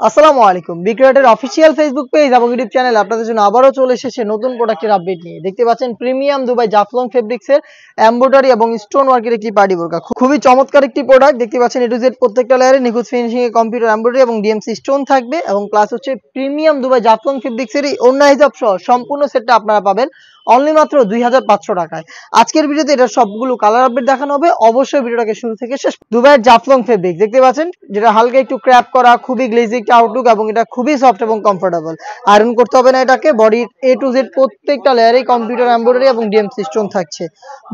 আসসালামু আলাইকুম। বিক্রয়ের অফিসিয়াল ফেসবুক পেজ এবং ইউটিউব চ্যানেল আপনাদের জন্য আবারও চলে এসেছে নতুন প্রোডাক্টের আপডেট নিয়ে। দেখতে পাচ্ছেন প্রিমিয়াম দুবাই জাফলং ফেব্রিক্স এর এমব্রয়ডারি এবং স্টোন ওয়ার্কের একটি পার্টি বোরকা। খুবই চমৎকার একটি প্রোডাক্ট। দেখতে পাচ্ছেন এ টু জেড প্রত্যেকটা লেয়ারে নিখুঁত ফিনিশিং এ কম্পিউটার এমব্রয়ডারি এবং ডিএমসি স্টোন থাকবে এবং প্লাস হচ্ছে প্রিমিয়াম দুবাই জাফলং ফেব্রিক্স এর ওড়না হিজাব সহ সম্পূর্ণ সেটটা আপনারা পাবেন অনলি মাত্র 2500 টাকায়। আজকের ভিডিওতে এটা সবগুলো কালার আপডেট দেখানো হবে। অবশ্যই ভিডিওটাকে শুরু থেকে শেষ। দুবাইয়ের জাফলং ফেব্রিক দেখতে পাচ্ছেন যেটা হালকা একটু ক্র্যাপ করা, খুবই গ্লেজি একটা আউটলুক এবং এটা খুবই সফট এবং কমফোর্টেবল। আয়রন করতে হবে না এটাকে। বডি এ টু জেড প্রত্যেকটা লেয়ারে কম্পিউটার এমব্রয়ডারি এবং ডিএমসি স্টোন থাকছে।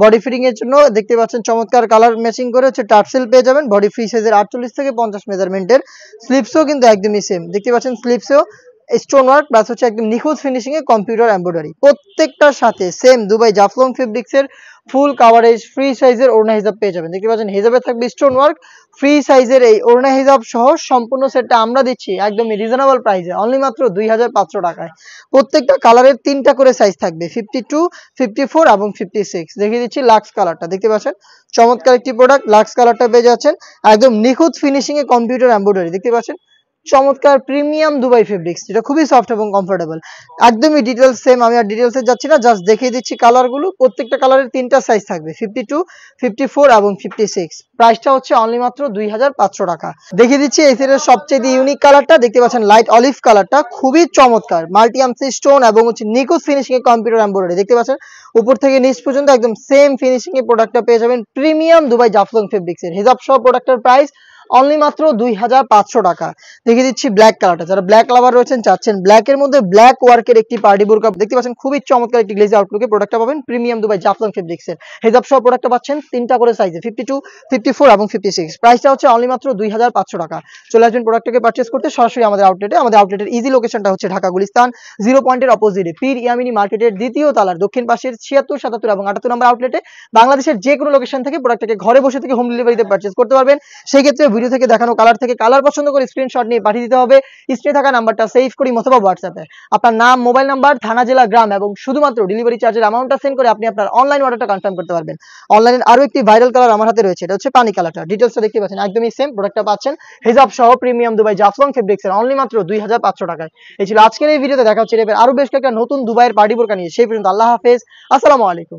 বডি ফিটিং এর জন্য দেখতে পাচ্ছেন চমৎকার কালার ম্যাচিং করে হচ্ছে টার্সেল পেয়ে যাবেন। বডি ফ্রি সাইজের 48 থেকে 50 মেজারমেন্টের। স্লিপসও কিন্তু একদমই সেম। দেখতে পাচ্ছেন স্লিপসেও স্টোন ওয়ার্ক প্লাস হচ্ছে একদম নিখুঁত ফিনিশিং এ কম্পিউটার এমব্রয়ডারি। প্রত্যেকটার সাথে সেম দুবাই জাফলং ফেব্রিক্স এর ফুল কাভারেজ ফ্রি সাইজের ওড়না হিজাব পেয়ে যাবেন। দেখতে পাচ্ছেন হিজাবে থাকবে স্টোন ওয়ার্ক, ফ্রি সাইজের এই ওড়না হিজাব সহ সম্পূর্ণ সেটটা আমরা দিচ্ছি একদমই রিজনেবল প্রাইসে অনলি মাত্র 2500 টাকায়। প্রত্যেকটা কালারের 3টা করে সাইজ থাকবে, 52, 54 এবং 56। দেখিয়ে দিচ্ছি লাক্স কালারটা। দেখতে পাচ্ছেন চমৎকার একটি প্রোডাক্ট। লাক্স কালারটা পেয়ে যাচ্ছেন একদম নিখুঁত ফিনিশিং এ কম্পিউটার এমব্রয়ডারি। দেখতে পাচ্ছেন চমৎকার প্রিমিয়াম দুবাই ফেব্রিক্স, যেটা খুবই সফট এবং কমফোর্টেবল। একদমই ডিটেলস সেম, আমি আর ডিটেলসে যাচ্ছি না, জাস্ট দেখিয়ে দিচ্ছি কালারগুলো। প্রত্যেকটা কালারের 3টা সাইজ থাকবে, 52, 54 এবং 56। প্রাইসটা হচ্ছে অনলি মাত্র 2500 টাকা। দেখিয়ে দিচ্ছি এই সেটের সবচেয়ে ইউনিক কালারটা। দেখতে পাচ্ছেন লাইট অলিভ কালারটা, খুবই চমৎকার। মাল্টি এমসি স্টোন এবং হচ্ছে নিখুঁত ফিনিশিং এ কম্পিউটার এমব্রয়ডারি। দেখতে পাচ্ছেন উপর থেকে নিচ পর্যন্ত একদম সেম ফিনিশিং এ প্রোডাক্টটা পেয়ে যাবেন প্রিমিয়াম দুবাই জাফলং ফেব্রিক্স এর। হিজাব সহ প্রোডাক্টের প্রাইস অনলি মাত্র 2500 টাকা। দেখিয়ে দিচ্ছি ব্ল্যাক কালারটা। যারা ব্ল্যাক লাভার রয়েছেন, চাচ্ছেন ব্ল্যাক এর মধ্যে ব্ল্যাক ওয়ার্কের একটি পার্টি বোরকা, দেখতে পাচ্ছেন খুবই চমৎকার একটি গ্লেজি আউটলুকে প্রোডাক্টটা পাবেন প্রিমিয়াম দুবাই জাফলং ফেব্রিক্স এর। হিজাব সহ প্রোডাক্টটা পাচ্ছেন 3টা করে সাইজে, 52, 54 এবং 56। প্রাইসটা হচ্ছে অনলি মাত্র 2500 টাকা। চলে আসবেন প্রোডাক্টটাকে পারচেজ করতে সরাসরি আমাদের আউটলেটে। আমাদের আউটলেটের ইজি লোকেশনটা হচ্ছে ঢাকা গুলিস্তান 0 পয়েন্টের অপোজিটে পীর ইয়ামিনী মার্কেটের দ্বিতীয় তলার দক্ষিণ পাশের 76, 77 এবং 78 নম্বর আউটলেটে। বাংলাদেশের যে কোনো লোকেশন থেকে প্রোডাক্টটাকে ঘরে বসে থেকে হোম ডেলিভারিতে পারচেজ করতে পারবেন। সেই ক্ষেত্রে ভিডিও থেকে দেখানো কালার থেকে কালার পছন্দ করে স্ক্রিনশট নিয়ে পাঠিয়ে দিতে হবে স্ক্রিনে থাকা নাম্বারটা সেভ করি অথবা হোয়াটসঅ্যাপে আপনার নাম, মোবাইল নাম্বার, থানা, জেলা, গ্রাম এবং শুধুমাত্র ডেলিভারি চার্জের অ্যামাউন্টটা সেন্ড করে আপনি আপনার অনলাইন অর্ডারটা কনফার্ম করতে পারবেন। অনলাইনে আরো একটি ভাইরাল কালার আমার হাতে রয়েছে, এটা হচ্ছে পানি কালারটা। ডিটেইলসটা দেখতে পাচ্ছেন একদমই সেম। প্রোডাক্টটা পাচ্ছেন হিজাব সহ প্রিমিয়াম দুবাই জাফলং ফেব্রিক্স এর অনলি মাত্র 2500 টাকায়। এই ছিল আজকের এই ভিডিওতে। দেখা হচ্ছে আরো বেশ কয়েকটা নতুন দুবাইয়ের পার্টি বোরকা নিয়ে। সেই পর্যন্ত আল্লাহ হাফেজ, আসসালামু আলাইকুম।